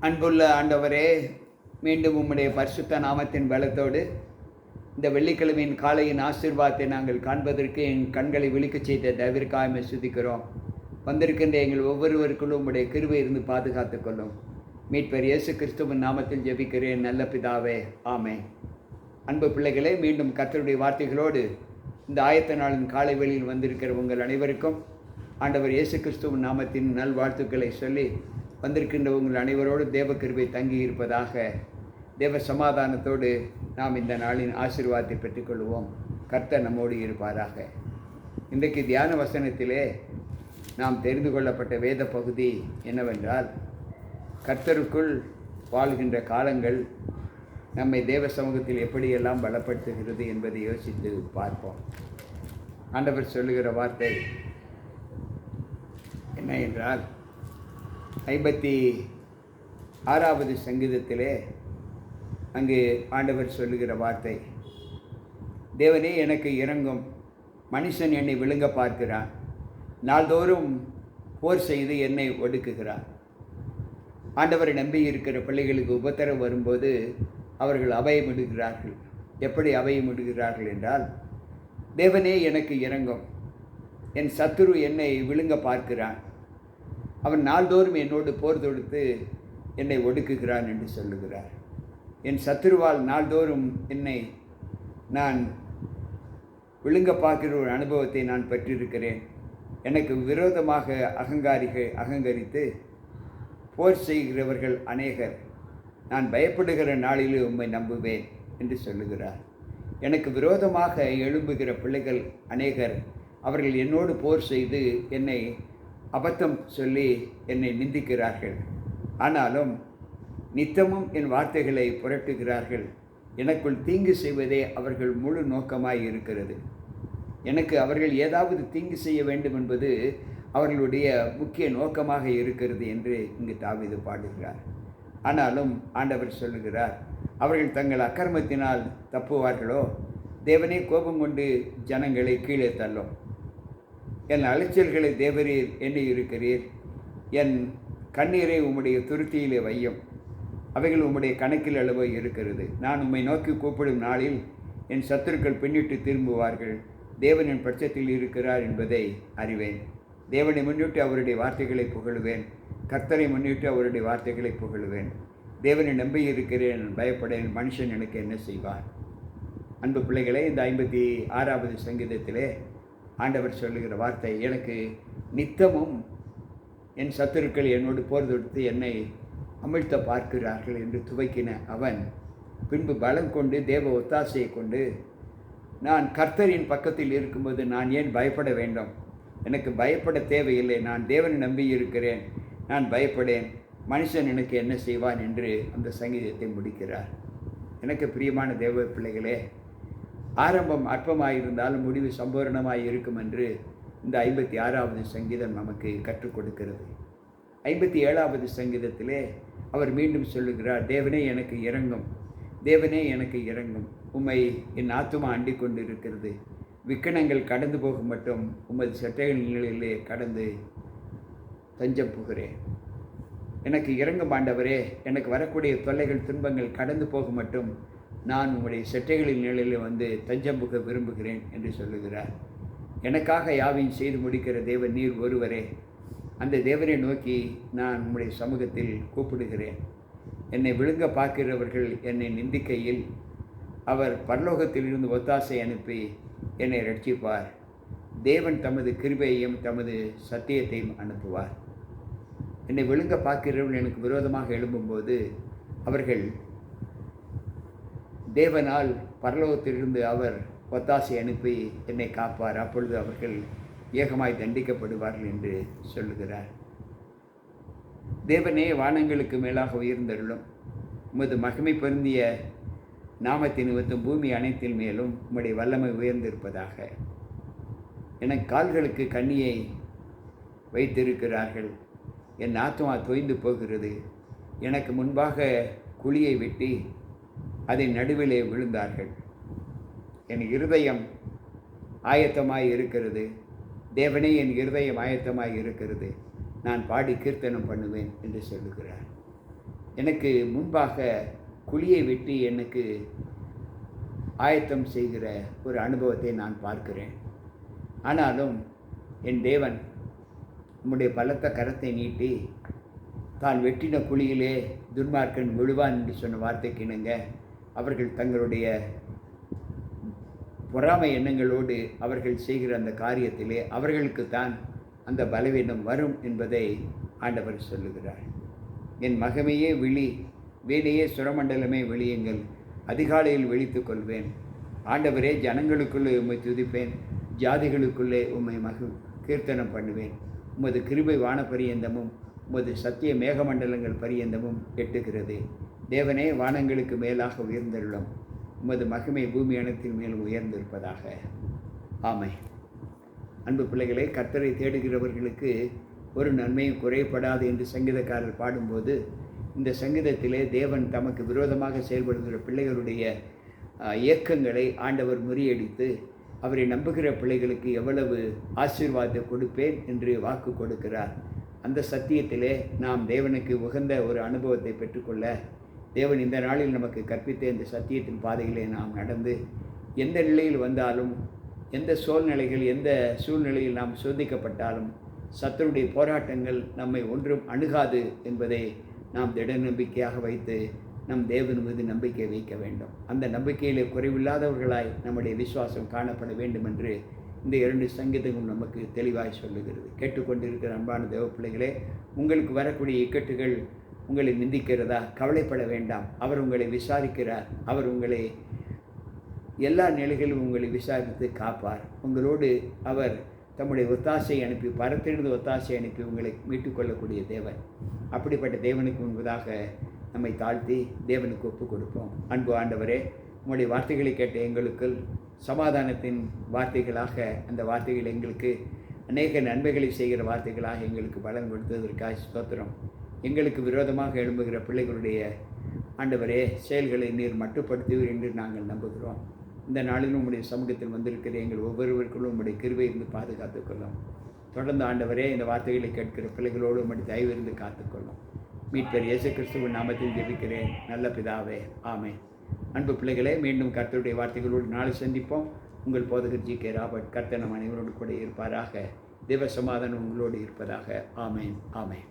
அன்புள்ள ஆண்டவரே, மீண்டும் உம்முடைய பரிசுத்த நாமத்தின் பலத்தோடு இந்த வெள்ளிக்கிழமையின் காலையின் ஆசீர்வாதத்தை நாங்கள் காண்பதற்கு என் கண்களை விழிக்கச் செய்த தயவிற்காக சுதிக்கிறோம். வந்திருக்கின்ற எங்கள் ஒவ்வொருவருக்குள்ளும் உம்முடைய கிருபை இருந்து பாதுகாத்துக் கொள்ளும். மீட்பர் இயேசு கிறிஸ்துவின் நாமத்தில் ஜெபிக்கிறேன் நல்ல பிதாவே, ஆமென். அன்பு பிள்ளைகளே, மீண்டும் கர்த்தருடைய வார்த்தைகளோடு இந்த ஆயத்த நாளின் காலை வேளையில் வந்திருக்கிற உங்கள் அனைவருக்கும் ஆண்டவர் இயேசு கிறிஸ்துவின் நாமத்தின் நல்வாழ்த்துக்களை சொல்லி, வந்திருக்கின்ற உங்கள் அனைவரோடு தேவ கிருபை தங்கி இருப்பதாக. தேவ சமாதானத்தோடு நாம் இந்த நாளின் ஆசீர்வாதத்தை பெற்றுக்கொள்வோம். கர்த்தர் நம்மோடு இருப்பாராக. இன்றைக்கு தியான வசனத்திலே நாம் தெரிந்து கொள்ளப்பட்ட வேத பகுதி என்னவென்றால், கர்த்தருக்குள் வாழ்கின்ற காலங்கள் நம்மை தேவ சமூகத்தில் எப்படியெல்லாம் பலப்படுத்துகிறது என்பதை யோசித்து பார்ப்போம். ஆண்டவர் சொல்லுகிற வார்த்தை என்ன என்றால், 56வது சங்கீதத்திலே அங்கு ஆண்டவர் சொல்லுகிற வார்த்தை, தேவனே எனக்கு இரங்கும், மனுஷன் என்னை விழுங்க பார்க்கிறான், நாள்தோறும் போர் செய்து என்னை ஒடுக்குகிறான். ஆண்டவரை நம்பி இருக்கிற பிள்ளைகளுக்கு உபத்திரம் வரும்போது அவர்கள் அபயமிடுகிறார்கள். எப்படி அபயமிடுகிறார்கள் என்றால், தேவனே எனக்கு இரங்கும், என் சத்துரு என்னை விழுங்க பார்க்கிறான், அவன் நாள்தோறும் என்னோடு போர் தொடுத்து என்னை ஒடுக்குகிறான் என்று சொல்லுகிறார். என் சத்துருவால் நாள்தோறும் என்னை நான் விழுங்க பார்க்கிற ஒரு அனுபவத்தை நான் பெற்றிருக்கிறேன். எனக்கு விரோதமாக அகங்கரித்து போர் செய்கிறவர்கள் அநேகர். நான் பயப்படுகிற நாளிலே உம்மை நம்புவேன் என்று சொல்லுகிறார். எனக்கு விரோதமாக எழும்புகிற பிள்ளைகள் அநேகர். அவர்கள் என்னோடு போர் செய்து என்னை அபத்தம் சொல்லி என்னை நிந்திக்கிறார்கள். ஆனாலும் நித்தமும் என் வார்த்தைகளை புரட்டுகிறார்கள். எனக்குள் தீங்கு செய்வதே அவர்கள் முழு நோக்கமாய் இருக்கிறது. எனக்கு அவர்கள் ஏதாவது தீங்கு செய்ய வேண்டும் என்பது அவர்களுடைய முக்கிய நோக்கமாக இருக்கிறது என்று இங்கு தாவீது பாடுகிறார். ஆனாலும் ஆண்டவர் சொல்லுகிறார், அவர்கள் தங்கள் அக்கிரமத்தினால் தப்புவார்களோ, தேவனே கோபம் கொண்டு ஜனங்களை கீழே தள்ளும். என் அலைச்சல்களை தேவரீர் எண்ணி இருக்கிறீர். என் கண்ணீரை உம்முடைய துருத்தியிலே வையும். அவைகள் உம்முடைய கணக்கில் அளவு இருக்கிறது. நான் உம்மை நோக்கி கூப்பிடும் நாளில் என் சத்துருக்கள் பின்னிட்டு திரும்புவார்கள். தேவன் என் பட்சத்தில் இருக்கிறார் என்பதை அறிவேன். தேவனை முன்னிட்டு அவருடைய வார்த்தைகளை புகழுவேன். கர்த்தரை முன்னிட்டு அவருடைய வார்த்தைகளை புகழுவேன். தேவனை நம்பி இருக்கிறேன், பயப்படேன், மனுஷன் எனக்கு என்ன செய்வார். அன்பு பிள்ளைகளே, இந்த 56வது சங்கீதத்திலே ஆண்டவர் சொல்லுகிற வார்த்தை, எனக்கு நித்தமும் என் சத்துருக்கள் என்னோடு போர் தொடுத்து என்னை அமிழ்த்த பார்க்கிறார்கள் என்று துவக்கின அவன் பின்பு பலம் கொண்டு தேவ ஒத்தாசையை கொண்டு, நான் கர்த்தரின் பக்கத்தில் இருக்கும்போது நான் ஏன் பயப்பட வேண்டும்? எனக்கு பயப்பட தேவையில்லை. நான் தேவனை நம்பி இருக்கிறேன், நான் பயப்படேன், மனுஷன் எனக்கு என்ன செய்வான் என்று அந்த சங்கீதத்தை முடிக்கிறார். எனக்கு பிரியமான தேவ பிள்ளைகளே, ஆரம்பம் அற்பமாயிருந்தாலும் முடிவு சம்பூர்ணமாய் இருக்கும் என்று இந்த 56வது சங்கீதம் நமக்கு கற்றுக் கொடுக்கிறது. 57வது சங்கீதத்திலே அவர் மீண்டும் சொல்லுகிறார், தேவனே எனக்கு இரங்கும், தேவனே எனக்கு இரங்கும், உம்மை என் ஆத்துமா அண்டிக் கொண்டு இருக்கிறது. விக்கனங்கள் கடந்து போகும் மட்டும் உமது சட்டைகளிலே கடந்து தஞ்சம் புகிறேன். எனக்கு இரங்கும் ஆண்டவரே, எனக்கு வரக்கூடிய தொல்லைகள் துன்பங்கள் கடந்து போகும் மட்டும் நான் உம்முடைய செட்டைகளின் நிலையில் வந்து தஞ்சம் புக விரும்புகிறேன் என்று சொல்லுகிறார். எனக்காக யாவையும் செய்து முடிக்கிற தேவன் நீர் ஒருவரே. அந்த தேவனை நோக்கி நான் உம்முடைய சமூகத்தில் கூப்பிடுகிறேன். என்னை விழுங்க பார்க்கிறவர்கள் என்னை நிந்திக்கையில் அவர் பரலோகத்திலிருந்து ஒத்தாசை அனுப்பி என்னை ரட்சிப்பார். தேவன் தமது கிருபையையும் தமது சத்தியத்தையும் அனுப்புவார். என்னை விழுங்க பார்க்கிறவர்கள் எனக்கு விரோதமாக எழும்பும்போது அவர்கள் தேவனால் பரலோகத்திலிருந்து அவர் ஒத்தாசை அனுப்பி என்னை காப்பார். அப்பொழுது அவர்கள் ஏகமாய் தண்டிக்கப்படுவார்கள் என்று சொல்லுகிறார். தேவனே, வானங்களுக்கு மேலாக உயர்ந்தருளும். உமது மகிமை பொருந்திய நாமத்தின் நிமித்தம் பூமி அனைத்தின் மேலும் உம்முடைய வல்லமை உயர்ந்திருப்பதாக. எனக்கு கால்களுக்கு கண்ணியை வைத்திருக்கிறார்கள். என் ஆத்மா தொய்ந்து போகிறது. எனக்கு முன்பாக குழியை வெட்டி அதன் நடுவிலே விழுந்தார்கள். என் இருதயம் ஆயத்தமாய் இருக்கிறது. தேவனே, என் இருதயம் ஆயத்தமாய் இருக்கிறது. நான் பாடி கீர்த்தனம் பண்ணுவேன் என்று சொல்லுகிறார். எனக்கு முன்பாக குழியை வெட்டி எனக்கு ஆயத்தம் செய்கிற ஒரு அனுபவத்தை நான் பார்க்கிறேன். ஆனாலும் என் தேவன் உம்முடைய பலத்த கரத்தை நீட்டி தான் வெட்டின குழியிலே துன்மார்க்கன் விழுவான் என்று சொன்ன வார்த்தைக்கு இணங்க அவர்கள் தங்களுடைய பொறாமை எண்ணங்களோடு அவர்கள் செய்கிற அந்த காரியத்திலே அவர்களுக்குத்தான் அந்த பலவீனம் வரும் என்பதை ஆண்டவர் சொல்லுகிறார். என் மகமையே விழி, வீணையே சுரமண்டலமே விழியுங்கள், அதிகாலையில் விழித்துக் கொள்வேன். ஆண்டவரே, ஜனங்களுக்குள்ளே உம்மை துதிப்பேன், ஜாதிகளுக்குள்ளே உம்மை கீர்த்தனம் பண்ணுவேன். உமது கிருபை வான பரியந்தமும் உமது சத்திய மேகமண்டலங்கள் பரியந்தமும் எட்டுகிறது. தேவனே, வானங்களுக்கு மேலாக உயர்ந்தருளும், உமது மகிமை பூமி அனைத்தின் மேலும் உயர்ந்திருப்பதாக. ஆமென். அன்பு பிள்ளைகளே, கர்த்தரை தேடுகிறவர்களுக்கு ஒரு நன்மையும் குறைபடாது என்று சங்கீதக்காரர் பாடும்போது, இந்த சங்கீதத்திலே தேவன் தமக்கு விரோதமாக செயல்படுகிற பிள்ளைகளுடைய இயக்கங்களை ஆண்டவர் முறியடித்து அவரை நம்புகிற பிள்ளைகளுக்கு எவ்வளவு ஆசீர்வாதத்தை கொடுப்பேன் என்று வாக்கு கொடுக்கிறார். அந்த சத்தியத்திலே நாம் தேவனுக்கு உகந்த ஒரு அனுபவத்தை பெற்றுக்கொள்ள தேவன் இந்த நாளில் நமக்கு கற்பித்த இந்த சத்தியத்தின் பாதையிலே நாம் நடந்து எந்த நிலையில் வந்தாலும், எந்த எந்த சூழ்நிலையில் நாம் சோதிக்கப்பட்டாலும் சத்துருடைய போராட்டங்கள் நம்மை ஒன்றும் அணுகாது என்பதை நாம் திட நம்பிக்கையாக வைத்து நம் தேவன் மீது நம்பிக்கை வைக்க வேண்டும். அந்த நம்பிக்கையிலே குறைவில்லாதவர்களாய் நம்முடைய விசுவாசம் காணப்பட வேண்டும் என்று இந்த 2 சங்கீதங்களும் நமக்கு தெளிவாய் சொல்லுகிறது. கேட்டுக்கொண்டிருக்கிற அன்பான தேவ பிள்ளைகளே, உங்களுக்கு வரக்கூடிய இக்கட்டுகள் உங்களை நிந்திக்கிறதா? கவலைப்பட வேண்டாம். அவர் உங்களை விசாரிக்கிறார். அவர் உங்களை எல்லா நிலைகளிலும் உங்களை விசாரித்து காப்பார். உங்களோடு அவர் தம்முடைய ஒத்தாசை அனுப்பி, பரத்திலிருந்து ஒத்தாசை அனுப்பி உங்களை மீட்டுக்கொள்ளக்கூடிய தேவன். அப்படிப்பட்ட தேவனுக்கு முன்பதாக நம்மை தாழ்த்தி தேவனுக்கு ஒப்பு கொடுப்போம். அன்பு ஆண்டவரே, உங்களுடைய வார்த்தைகளை கேட்ட எங்களுக்கு சமாதானத்தின் வார்த்தைகளாக அந்த வார்த்தைகள் எங்களுக்கு அநேக நன்மைகளை செய்கிற வார்த்தைகளாக எங்களுக்கு பலன் கொடுத்ததற்காக ஸ்தோத்திரம். எங்களுக்கு விரோதமாக எழும்புகிற பிள்ளைகளுடைய ஆண்டவரே செயல்களை நீர் மட்டுப்படுத்துவீர் என்று நாங்கள் நம்புகிறோம். இந்த நாளிலும் உங்களுடைய சமூகத்தில் வந்திருக்கிற எங்கள் ஒவ்வொருவருக்குள்ளும் உங்களுடைய கிருபை இருந்து பாதுகாத்துக்கொள்ளும். தொடர்ந்து ஆண்டவரே, இந்த வார்த்தைகளை கேட்கிற பிள்ளைகளோடு உங்களுடைய தயவு இருந்து காத்துக்கொள்ளும். மீட்பர் இயேசு கிறிஸ்துவின் நாமத்தில் ஜெபிக்கிறேன் நல்ல பிதாவே, ஆமென். அன்பு பிள்ளைகளே, மீண்டும் கர்த்தருடைய வார்த்தைகளோடு நாளை சந்திப்போம். உங்கள் போதகர் ஜி.கே. ராபர்ட். கர்த்தர் நம் அனைவரோடு கூட இருப்பாராக. தேவ சமாதானம் உங்களோடு இருப்பதாக. ஆமென், ஆமென்.